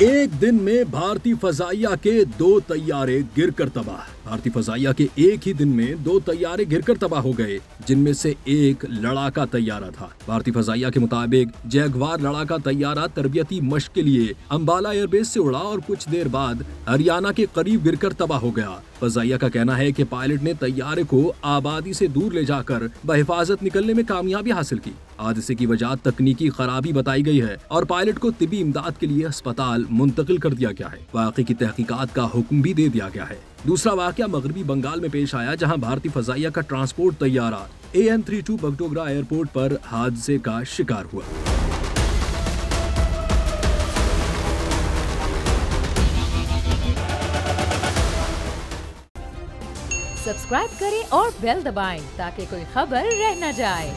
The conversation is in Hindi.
एक दिन में भारतीय फजाइया के 2 तैयारे गिरकर तबाह। भारतीय फजाइया के एक ही दिन में 2 तैयारे गिरकर तबाह हो गए, जिनमें से एक लड़ाका तैयारा था। भारतीय फजाइया के मुताबिक जैगवार लड़ाका तैयारा तरबियती मशक के लिए अंबाला एयरबेस से उड़ा और कुछ देर बाद हरियाणा के करीब गिरकर तबाह हो गया। फजाइया का कहना है कि पायलट ने तैयारे को आबादी से दूर ले जाकर बहिफाजत निकलने में कामयाबी हासिल की। हादसे की वजह तकनीकी खराबी बताई गई है और पायलट को तिब्बी इमदाद के लिए अस्पताल मुंतकिल कर दिया गया है। वाक़े की तहकीकात का हुक्म भी दे दिया गया है। दूसरा वाक़या मगरबी बंगाल में पेश आया, जहां भारतीय फजाइया का ट्रांसपोर्ट तैयारा AN-32 बगडोगरा एयरपोर्ट पर हादसे का शिकार हुआ। सब्सक्राइब करें और बेल दबाएं ताकि कोई खबर रह न जाए।